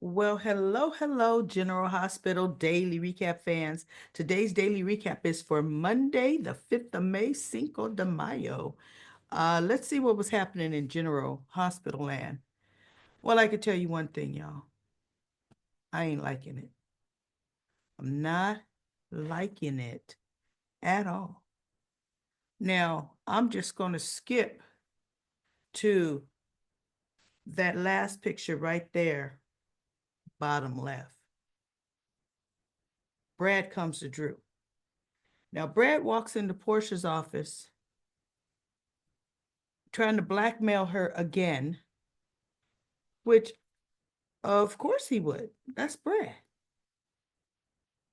Well, hello, General Hospital Daily Recap fans. Today's daily recap is for Monday, the 5th of May, Cinco de Mayo. Let's see what was happening in General Hospital land. Well, I can tell you one thing, y'all. I ain't liking it. I'm not liking it at all. Now, I'm just going to skip to that last picture right there, bottom left. Brad comes to Drew. Now, Brad walks into Portia's office trying to blackmail her again, which of course he would. That's Brad.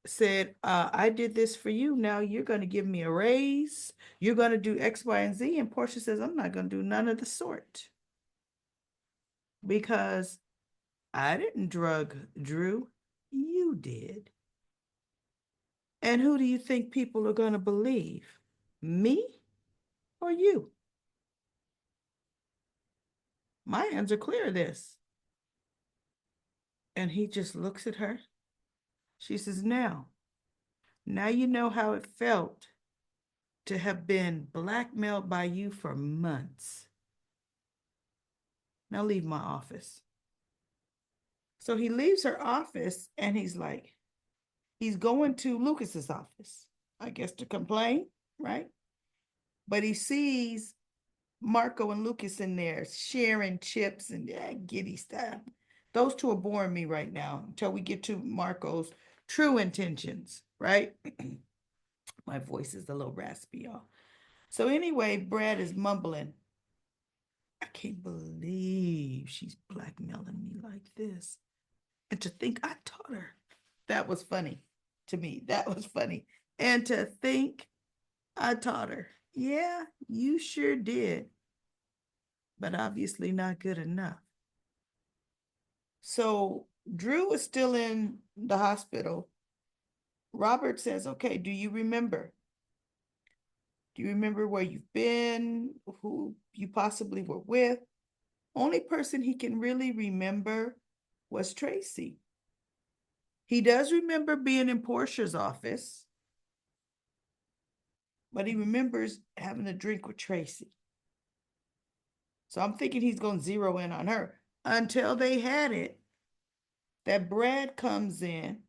Said, I did this for you. Now you're going to give me a raise. You're going to do X, Y, and Z. And Portia says, I'm not going to do none of the sort because I didn't drug Drew. You did. And who do you think people are going to believe? Me or you? My hands are clear of this. And he just looks at her. She says, now you know how it felt to have been blackmailed by you for months. Now leave my office. So he leaves her office and he's going to Lucas's office, I guess to complain, right? But he sees Marco and Lucas in there sharing chips and giddy stuff. Those two are boring me right now until we get to Marco's true intentions, right? My voice is a little raspy, y'all. So anyway, Brad is mumbling, I can't believe she's blackmailing me like this. And to think I taught her. That was funny to me. That was funny. And to think I taught her. Yeah, you sure did. But obviously not good enough. So Drew is still in the hospital. Robert says, okay, do you remember? Do you remember where you've been? Who you possibly were with? Only person he can really remember was Tracy. He does remember being in Portia's office, but he remembers having a drink with Tracy. So I'm thinking he's going to zero in on her until they had it. That Brad comes in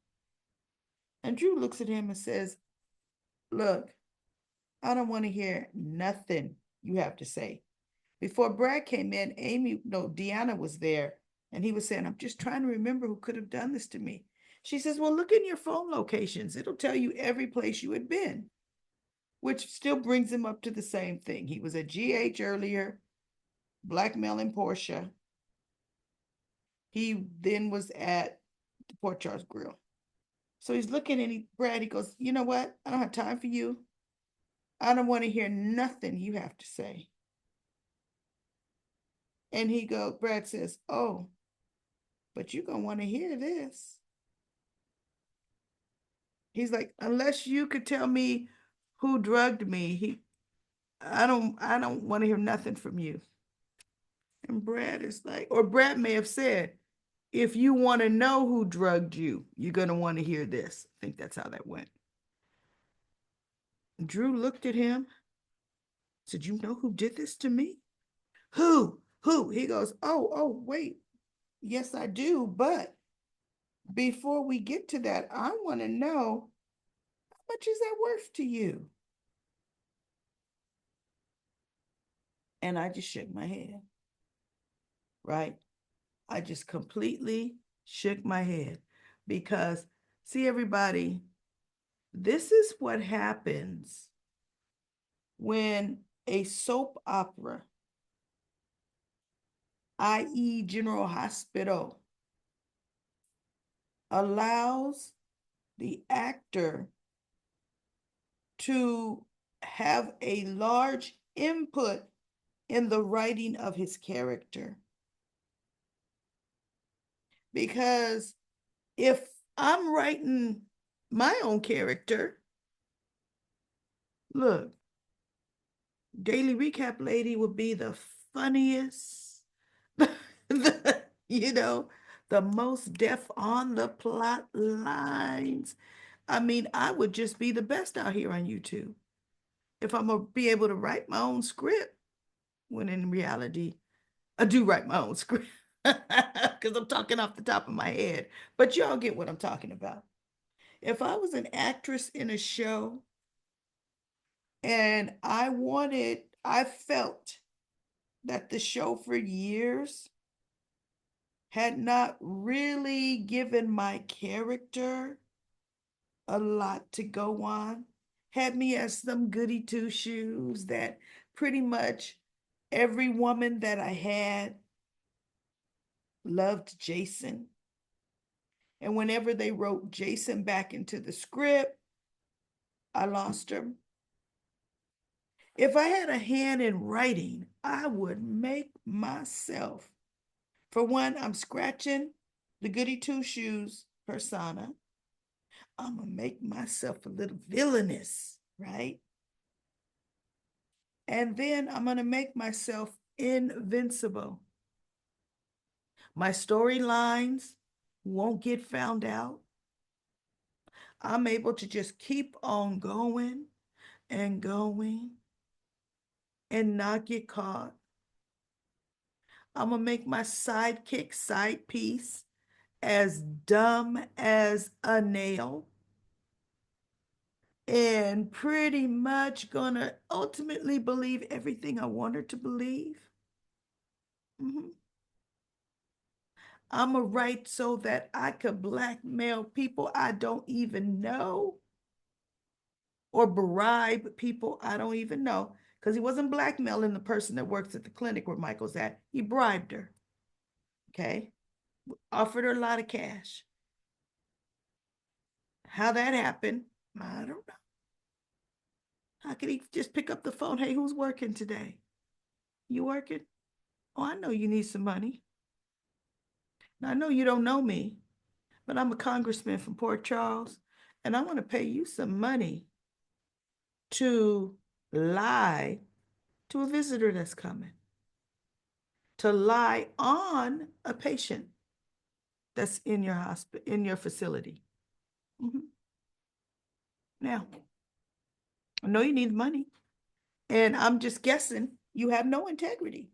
and Drew looks at him and says, look, I don't want to hear nothing you have to say. Before Brad came in, Deanna was there and he was saying, I'm just trying to remember who could have done this to me. She says, well, look in your phone locations. It'll tell you every place you had been, which still brings him up to the same thing. He was at GH earlier, blackmailing Portia. He then was at the Port Charles Grill. So he's looking at Brad, he goes, you know what? I don't have time for you. I don't want to hear nothing you have to say. And Brad says, oh, but you're going to want to hear this. He's like, unless you could tell me who drugged me, I don't want to hear nothing from you. And Brad is like, or Brad may have said, if you want to know who drugged you, you're going to want to hear this. I think that's how that went. Drew looked at him, said, you know who did this to me? Who? Who? He goes, wait. Yes, I do. But before we get to that, I want to know how much is that worth to you? And I just shook my head, right? I just completely shook my head because, see, everybody, this is what happens when a soap opera, i.e., General Hospital, allows the actor to have a large input in the writing of his character. Because if I'm writing my own character, look, Daily Recap Lady would be the funniest, you know, the most deaf on the plot lines. I mean, I would just be the best out here on YouTube if I'm gonna be able to write my own script. When in reality, I do write my own script because I'm talking off the top of my head. But y'all get what I'm talking about. If I was an actress in a show and I felt that the show for years had not really given my character a lot to go on, had me as some goody two shoes that pretty much every woman that I had loved Jason. And whenever they wrote Jason back into the script, I lost him. If I had a hand in writing, I would make myself. For one, I'm scratching the goody two shoes persona. I'm going to make myself a little villainous, right? And then I'm going to make myself invincible. My storylines won't get found out. I'm able to just keep on going and going and not get caught. I'm going to make my sidekick side piece as dumb as a nail and pretty much gonna ultimately believe everything I want her to believe. Mhm. I'm gonna write so that I could blackmail people I don't even know or bribe people I don't even know because he wasn't blackmailing the person that works at the clinic where Michael's at. He bribed her. Okay. Offered her a lot of cash. How that happened, I don't know. How could he just pick up the phone? Hey, who's working today? You working? Oh, I know you need some money. Now, I know you don't know me, but I'm a congressman from Port Charles, and I want to pay you some money to lie to a visitor that's coming, to lie on a patient that's in your hospital, in your facility. Mhm. Now, I know you need money, and I'm just guessing you have no integrity.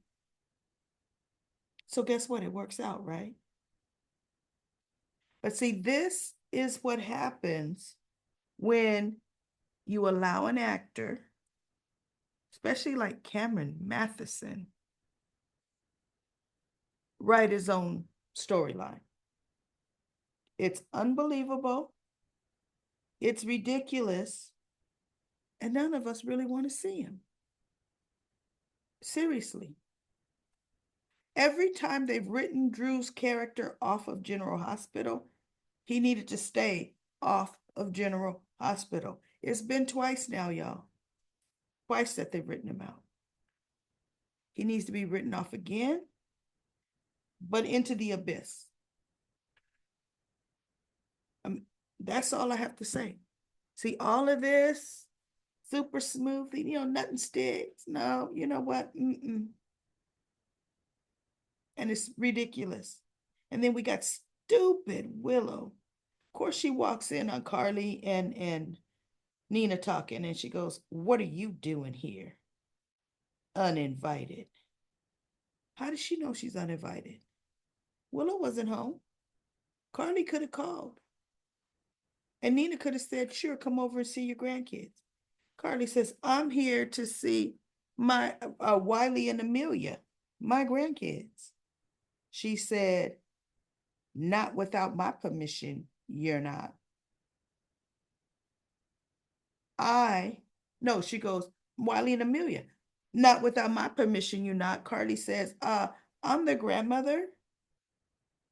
So guess what? It works out, right? But see, this is what happens when you allow an actor, especially like Cameron Matheson, write his own storyline. It's unbelievable, it's ridiculous, and none of us really want to see him. Seriously. Every time they've written Drew's character off of General Hospital, he needed to stay off of General Hospital. It's been twice now, y'all. Twice that they've written him out. He needs to be written off again, but into the abyss. That's all I have to say. See, all of this super smoothly, nothing sticks. No, you know what? Mm-mm. And it's ridiculous. And then we got stupid Willow. Of course, she walks in on Carly and Nina talking, and she goes, "What are you doing here? Uninvited." How does she know she's uninvited? Willow wasn't home. Carly could have called. And Nina could have said, "Sure, come over and see your grandkids." Carly says, "I'm here to see my Wiley and Amelia, my grandkids." She said, "Not without my permission, you're not." No, she goes, "Wiley and Amelia, not without my permission, you're not." Carly says, "I'm their grandmother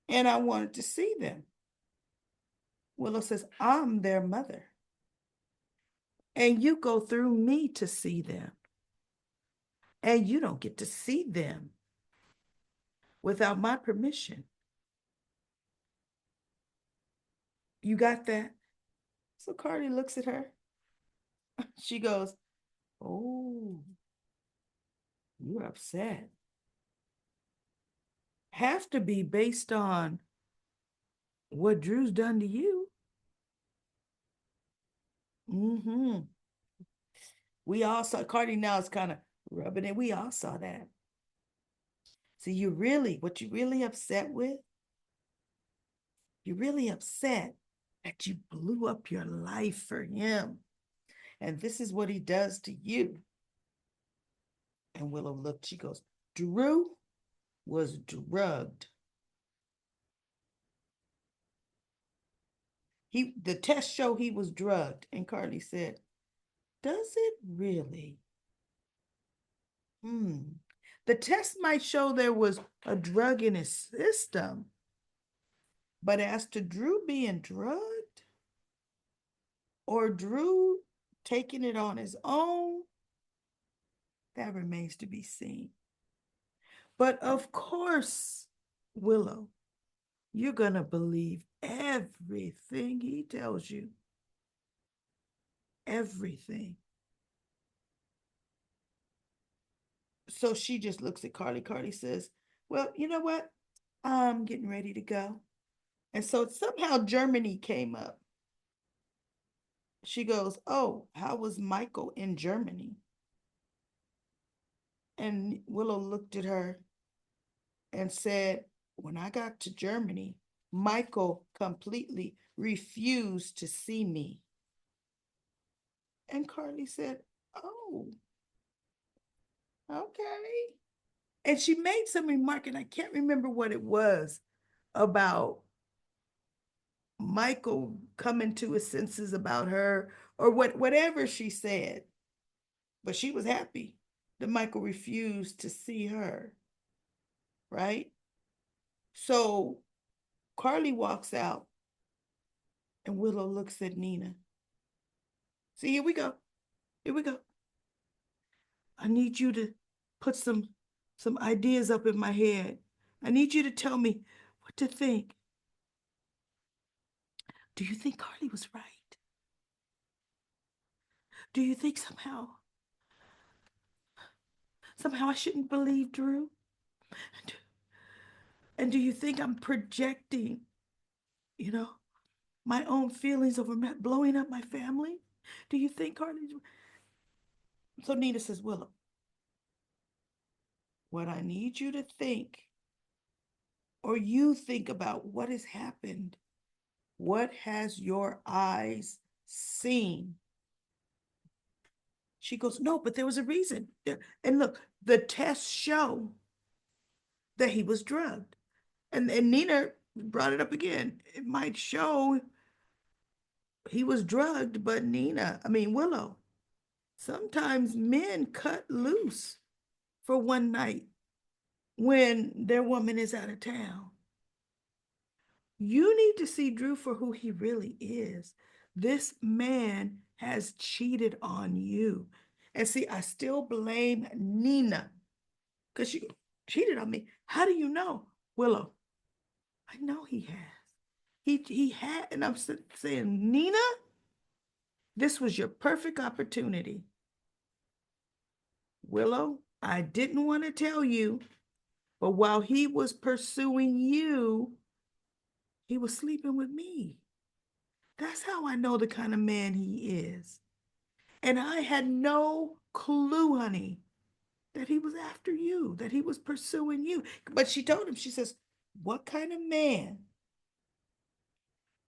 and I wanted to see them." Willow says, "I'm their mother and you go through me to see them. And you don't get to see them without my permission." You got that? So Carly looks at her. She goes, "Oh, you're upset. Have to be based on what Drew's done to you. Mm-hmm. We all saw Cardi now is kind of rubbing it. We all saw that. So what you really upset with, you're really upset that you blew up your life for him. And this is what he does to you. And Willow looked, she goes, Drew was drugged. The test showed he was drugged. And Carly said, does it really? The test might show there was a drug in his system. But as to Drew being drugged or Drew taking it on his own, that remains to be seen. But of course, Willow, you're going to believe everything he tells you. Everything. So she just looks at Carly. Carly says, well, you know what? I'm getting ready to go. And so somehow Germany came up. She goes, oh, how was Michael in Germany? And Willow looked at her and said, when I got to Germany, Michael completely refused to see me. And Carly said, oh, okay. And she made some remark, and I can't remember what it was, about Michael coming to his senses about her, or whatever she said. But she was happy that Michael refused to see her, right? So Carly walks out, and Willow looks at Nina. See, here we go. Here we go. I need you to put some ideas up in my head. I need you to tell me what to think. Do you think Carly was right? Do you think somehow I shouldn't believe Drew? And do you think I'm projecting, you know, my own feelings over blowing up my family? Do you think Carly's? So Nina says, Willow, what I need you to think, or you think about what has happened. What has your eyes seen? She goes, no, but there was a reason. And look, the tests show that he was drugged. And Nina brought it up again. It might show he was drugged, but Willow, sometimes men cut loose for one night when their woman is out of town. You need to see Drew for who he really is. This man has cheated on you. And see, I still blame Nina because she cheated on me. How do you know? Willow, I know he has. He had, and I'm saying, Nina, this was your perfect opportunity. Willow, I didn't want to tell you, but while he was pursuing you, he was sleeping with me. That's how I know the kind of man he is. And I had no clue, honey, that he was after you, that he was pursuing you. But she told him, she says, what kind of man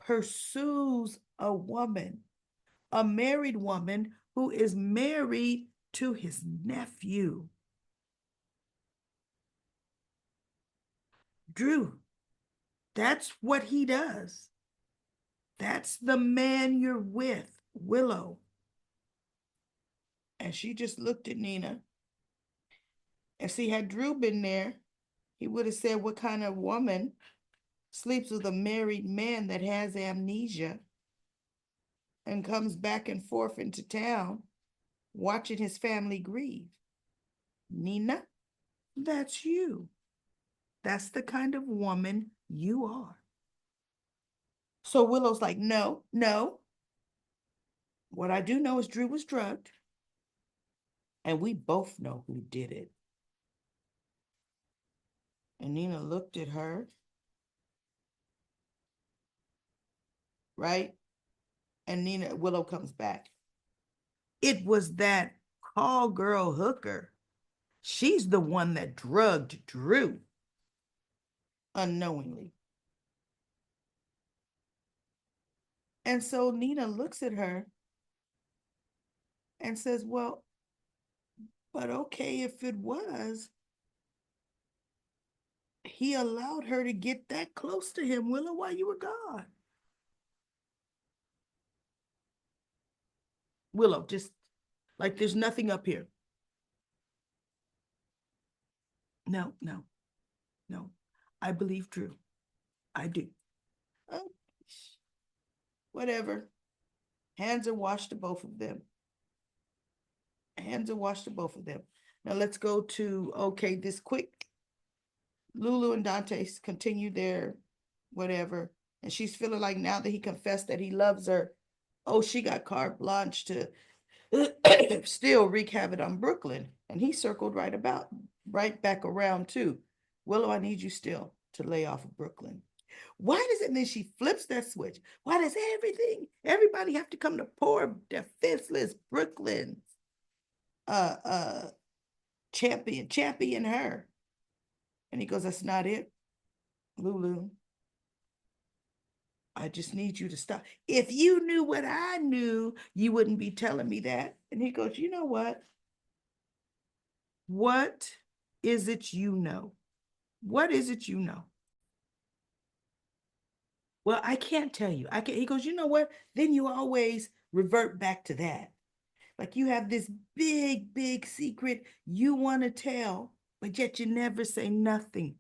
pursues a woman, a married woman who is married to his nephew? Drew, that's what he does. That's the man you're with, Willow. And she just looked at Nina. And see, had Drew been there, he would have said, what kind of woman sleeps with a married man that has amnesia and comes back and forth into town watching his family grieve? Nina, that's you. That's the kind of woman you are. So Willow's like, no, no. What I do know is Drew was drugged, and we both know who did it. And Nina looked at her right? And Willow comes back. It was that call girl hooker. She's the one that drugged Drew unknowingly. And so Nina looks at her and says, well, but okay, if it was, he allowed her to get that close to him, Willow, while you were gone. Willow, just like there's nothing up here. No, no, no. I believe Drew. I do. Oh, whatever. Hands are washed to both of them. Hands are washed to both of them. Now let's go to, okay, this quick. Lulu and Dante continue their whatever. And she's feeling like now that he confessed that he loves her, oh, she got carte blanche to still wreak havoc on Brooklyn. And he circled right back around too. Willow, I need you still to lay off of Brooklyn. Why does it then she flips that switch? Why does everybody have to come to poor defenseless Brooklyn's uh uh champion her? And he goes, that's not it, Lulu. I just need you to stop. If you knew what I knew, you wouldn't be telling me that. And he goes, you know what? What is it you know? What is it you know? Well, I can't tell you. I can't. He goes, you know what? Then you always revert back to that. Like you have this big secret you want to tell, but yet you never say nothing,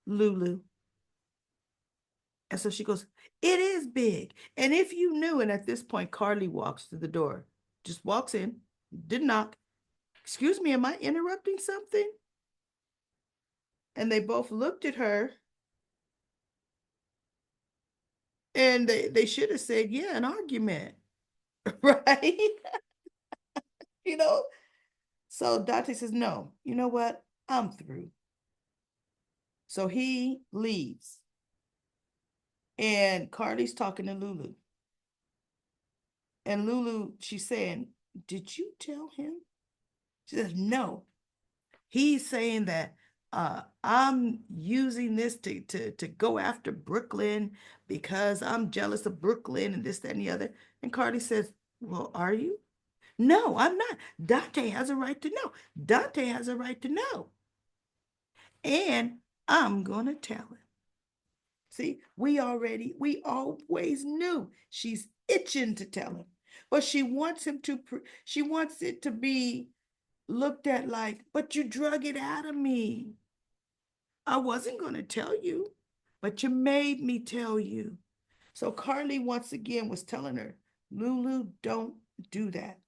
Lulu. And so she goes, it is big. And if you knew, and at this point, Carly walks to the door, just walks in, didn't knock. Excuse me, am I interrupting something? And they both looked at her and they should have said, yeah, an argument, right? you know? So Dante says, no, you know what? I'm through. So he leaves. And Carly's talking to Lulu. And Lulu, she's saying, did you tell him? She says, no. He's saying that I'm using this to go after Brooklyn because I'm jealous of Brooklyn and this, that, and the other. And Carly says, well, are you? No, I'm not. Dante has a right to know. Dante has a right to know. And I'm going to tell him. See, we always knew she's itching to tell him. But she wants it to be looked at like, but you drug it out of me. I wasn't going to tell you, but you made me tell you. So Carly once again was telling her, Lulu, don't do that.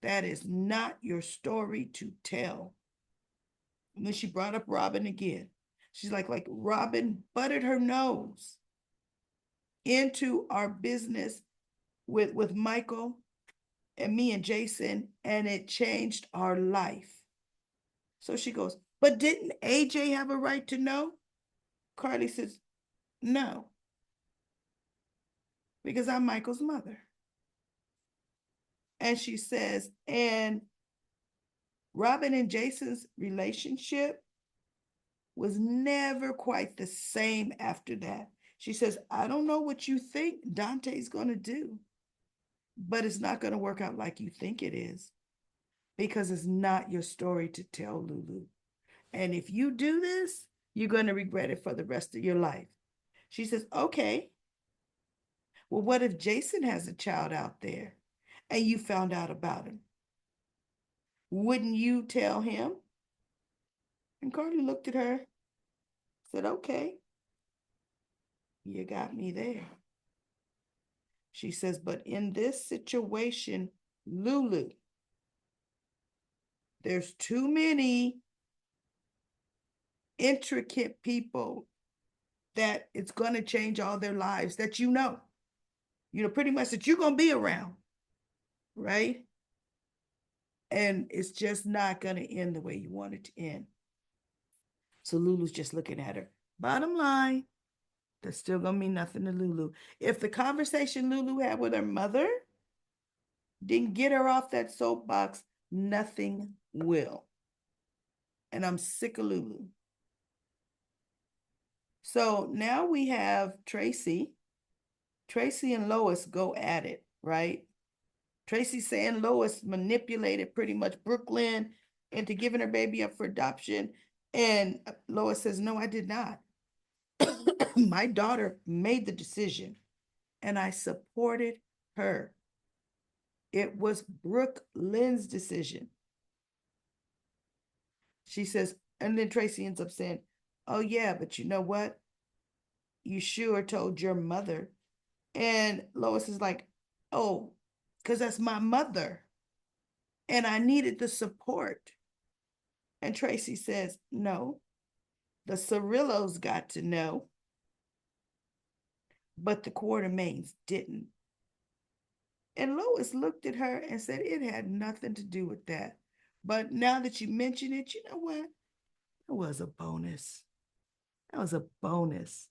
That is not your story to tell. And then she brought up Robin again. She's like Robin buttered her nose into our business with Michael and me and Jason, and it changed our life. So she goes, but didn't AJ have a right to know? Carly says, no, because I'm Michael's mother. And she says, and Robin and Jason's relationship was never quite the same after that. She says, I don't know what you think Dante's going to do, but it's not going to work out like you think it is because it's not your story to tell, Lulu. And if you do this, you're going to regret it for the rest of your life. She says, okay. Well, what if Jason has a child out there and you found out about him? Wouldn't you tell him? And Carly looked at her, said, okay, you got me there. She says, but in this situation, Lulu, there's too many intricate people that it's going to change all their lives that pretty much that you're going to be around, right? And it's just not going to end the way you want it to end. So Lulu's just looking at her. Bottom line, That's still gonna mean nothing to Lulu. If the conversation Lulu had with her mother didn't get her off that soapbox, nothing will. And I'm sick of Lulu. So now we have Tracy. Tracy and Lois go at it, right? Tracy saying Lois manipulated pretty much Brooklyn into giving her baby up for adoption. And Lois says, no, I did not. My daughter made the decision and I supported her. It was Brooklyn's decision. She says, and then Tracy ends up saying, oh, yeah, but you know what? You sure told your mother. And Lois is like, oh, because that's my mother. And I needed the support. And Tracy says, no, the Cirillos got to know, but the Quartermains didn't. And Lois looked at her and said, it had nothing to do with that. But now that you mention it, you know what? It was a bonus. That was a bonus.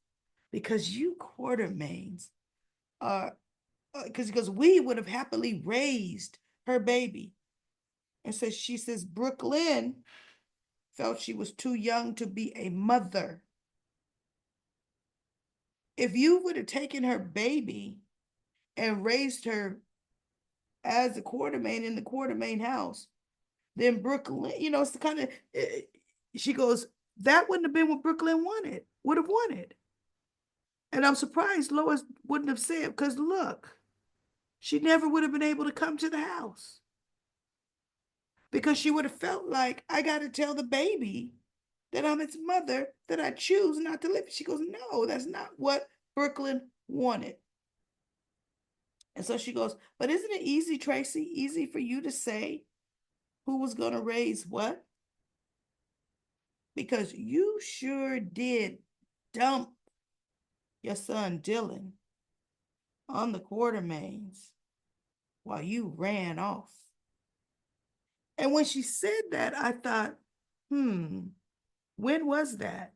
Because you Quartermains are, because we would have happily raised her baby. And so she says, Brooklyn felt she was too young to be a mother. If you would have taken her baby and raised her as a Quartermain in the Quartermain house, then Brooklyn, it's the kind of, she goes, that wouldn't have been what Brooklyn would have wanted. And I'm surprised Lois wouldn't have said, because look, she never would have been able to come to the house. Because she would have felt like, I got to tell the baby that I'm its mother, that I choose not to live. She goes, no, that's not what Brooklyn wanted. And so she goes, but isn't it easy, Tracy? Easy for you to say who was going to raise what? Because you sure did dump your son Dylan on the Quartermains while you ran off. And when she said that, I thought, when was that?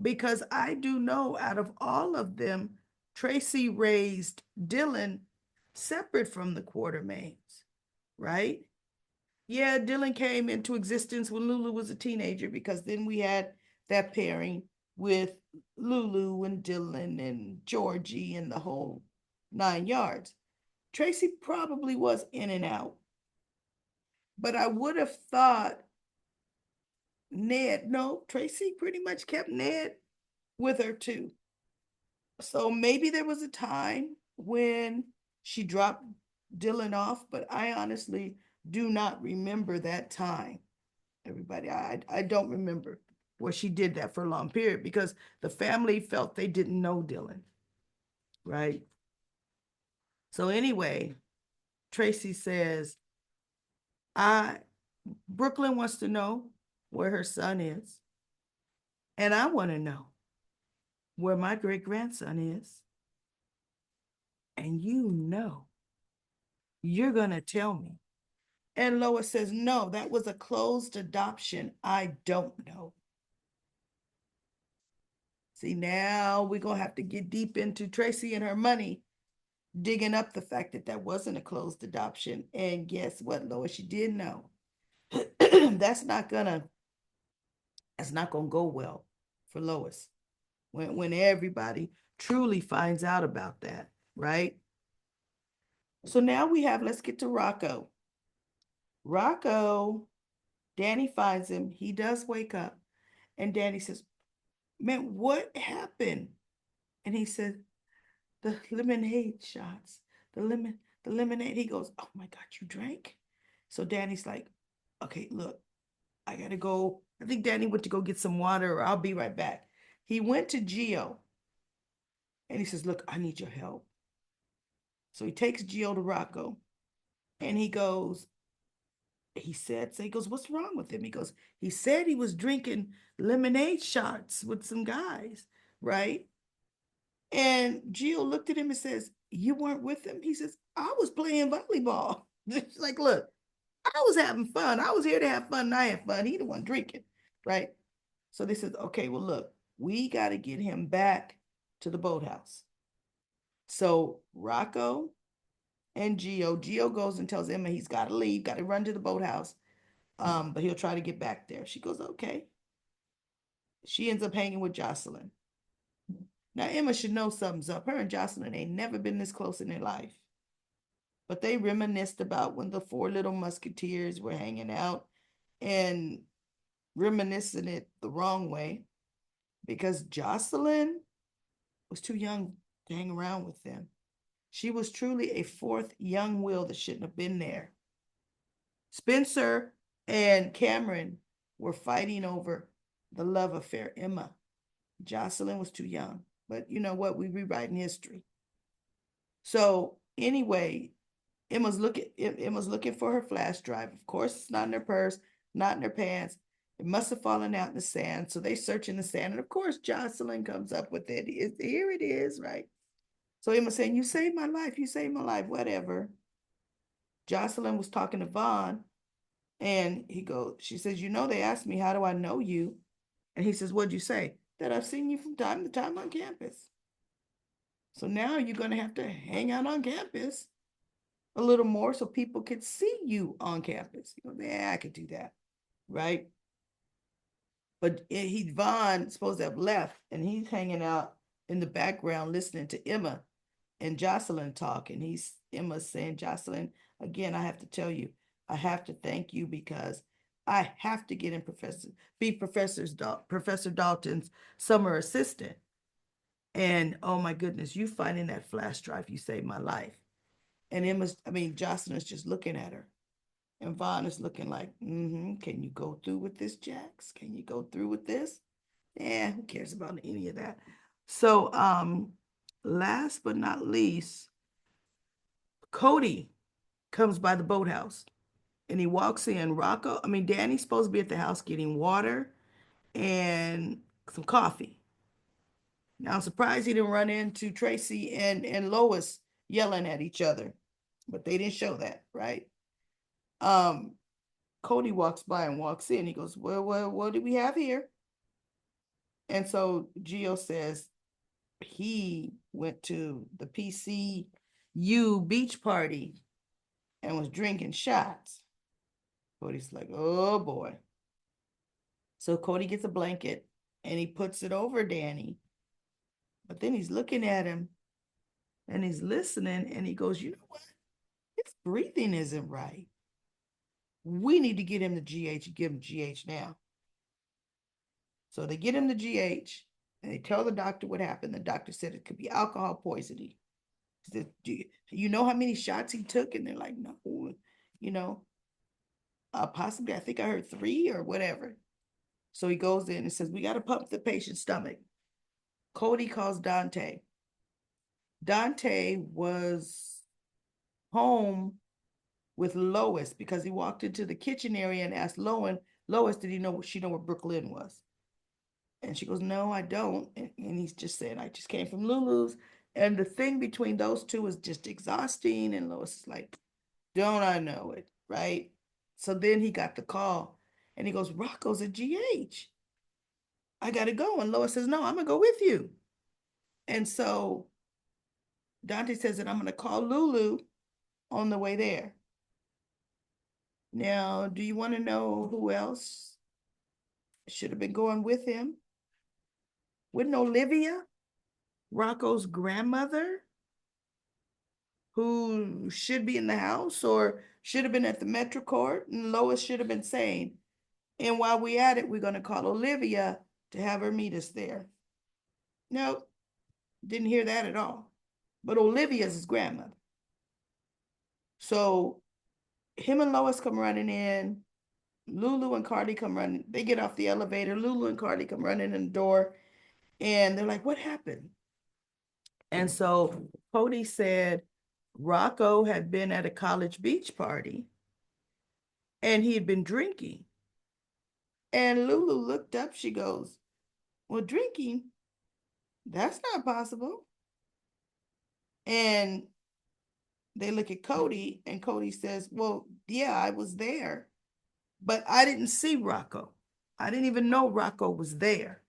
Because I do know out of all of them, Tracy raised Dylan separate from the Quartermains, right? Yeah, Dylan came into existence when Lulu was a teenager, because then we had that pairing with Lulu and Dylan and Georgie and the whole 9 yards. Tracy probably was in and out, but I would have thought Tracy pretty much kept Ned with her too. So maybe there was a time when she dropped Dylan off, but I honestly do not remember that time. Everybody, I don't remember where she did that for a long period, because the family felt they didn't know Dylan, right? So anyway, Tracy says, Brooklyn wants to know where her son is, and I want to know where my great grandson is. And you're going to tell me. And Lois says, no, that was a closed adoption. I don't know. See, now we're going to have to get deep into Tracy and her money, digging up the fact that that wasn't a closed adoption. And guess what, Lois, you did know. that's not gonna go well for Lois when everybody truly finds out about that, right? So now let's get to Rocco. Rocco, Danny finds him. He does wake up. And Danny says, man, what happened? And he said, the lemonade shots, the lemonade. He goes, oh my God, you drank? So Danny's like, okay, look, I gotta go. I think Danny went to go get some water, or I'll be right back. He went to Gio and he says, look, I need your help. So he takes Gio to Rocco and he goes, what's wrong with him? He goes, he said he was drinking lemonade shots with some guys, right? And Gio looked at him and says, you weren't with him? He says, I was playing volleyball. It's like, look, I was having fun. I was here to have fun and I had fun. He the one drinking, right? So they said, okay, well, look, we got to get him back to the boathouse. So Rocco and Geo goes and tells Emma he's got to leave, got to run to the boathouse. But he'll try to get back there. She goes, okay. She ends up hanging with Jocelyn. Now Emma should know something's up. Her and Jocelyn ain't never been this close in their life. But they reminisced about when the four little musketeers were hanging out and reminiscing it the wrong way because Jocelyn was too young to hang around with them. She was truly a fourth young Will that shouldn't have been there. Spencer and Cameron were fighting over the love affair. Emma, Jocelyn was too young. But you know what? We rewriting history. So anyway, Emma's looking for her flash drive. Of course, it's not in her purse, not in her pants. It must have fallen out in the sand. So they search in the sand. And of course, Jocelyn comes up with it. Here it is, right? So Emma's saying, you saved my life. You saved my life, whatever. Jocelyn was talking to Vaughn. And she says, you know, they asked me, how do I know you? And he says, what'd you say? That I've seen you from time to time on campus. So now you're going to have to hang out on campus a little more so people could see you on campus. You know, yeah, I could do that, right? But Vaughn's supposed to have left, and he's hanging out in the background listening to Emma and Jocelyn talk. And Emma's saying, Jocelyn, again, I have to tell you, I have to thank you because I have to get in Professor Dalton's summer assistant. And oh my goodness, you finding that flash drive, you saved my life. And Jocelyn is just looking at her. And Vaughn is looking like, can you go through with this, Jax? Can you go through with this? Yeah, who cares about any of that? So last but not least, Cody comes by the boathouse and he walks in. Danny's supposed to be at the house getting water and some coffee. Now I'm surprised he didn't run into Tracy and Lois yelling at each other, but they didn't show that, right? Cody walks by and walks in. He goes, well, what do we have here? And so Gio says he went to the PCU beach party and was drinking shots. Cody's like, oh boy. So Cody gets a blanket and he puts it over Danny. But then he's looking at him and he's listening and he goes, you know what? His breathing isn't right. We need to get him to GH and give him GH now. So they get him to GH and they tell the doctor what happened. The doctor said it could be alcohol poisoning. He said, do you know how many shots he took? And they're like, no, possibly, I think I heard 3 or whatever. So he goes in and says, we got to pump the patient's stomach. Cody calls Dante. Dante was home with Lois because he walked into the kitchen area and asked Lois, did she know where Brooklyn was? And she goes, no, I don't. And he's just saying, I just came from Lulu's. And the thing between those two is just exhausting. And Lois is like, don't I know it, right? So then he got the call and he goes, Rocco's at GH. I got to go. And Lois says, no, I'm going to go with you. And so Dante says that I'm going to call Lulu on the way there. Now, do you want to know who else should have been going with him? Wouldn't Olivia, Rocco's grandmother, who should be in the house or should have been at the Metro Court, and Lois should have been saying, and while we at it, we're going to call Olivia to have her meet us there. Nope, didn't hear that at all. But Olivia's his grandmother. So him and Lois come running in. Lulu and Carly come running. They get off the elevator. Lulu and Carly come running in the door. And they're like, what happened? And so Cody said Rocco had been at a college beach party and he had been drinking. And Lulu looked up. She goes, well, drinking? That's not possible. And they look at Cody and Cody says, well, yeah, I was there, but I didn't see Rocco. I didn't even know Rocco was there.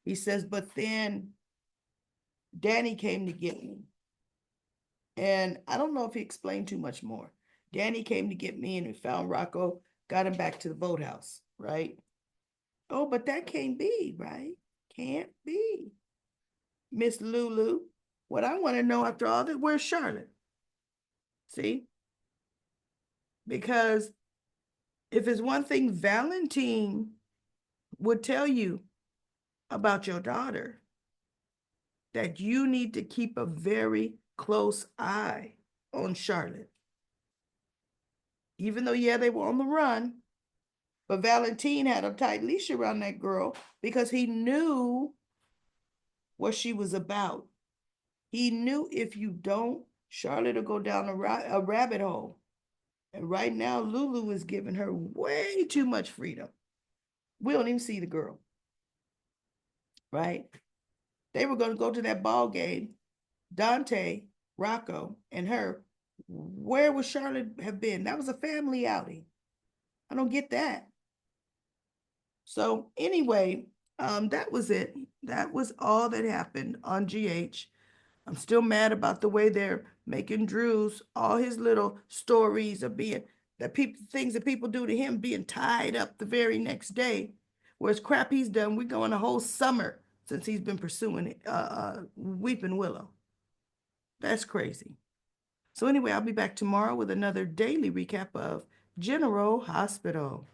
He says, but then Danny came to get me. And I don't know if he explained too much more. Danny came to get me and we found Rocco, got him back to the boathouse, right? Oh, but that can't be, right? Can't be. Miss Lulu, what I want to know after all that, where's Charlotte? See? Because if it's one thing Valentine would tell you about your daughter, that you need to keep a very close eye on Charlotte. Even though, yeah, they were on the run, but Valentine had a tight leash around that girl because he knew what she was about. He knew if you don't, Charlotte will go down a rabbit hole. And right now, Lulu is giving her way too much freedom. We don't even see the girl, right? They were going to go to that ball game. Dante, Rocco, and her. Where would Charlotte have been? That was a family outing. I don't get that. So anyway, that was it. That was all that happened on GH. I'm still mad about the way they're making Drew's, all his little stories of being that people things that people do to him being tied up the very next day. Whereas crap he's done, we're going a whole summer since he's been pursuing Weeping Willow. That's crazy. So anyway, I'll be back tomorrow with another daily recap of General Hospital.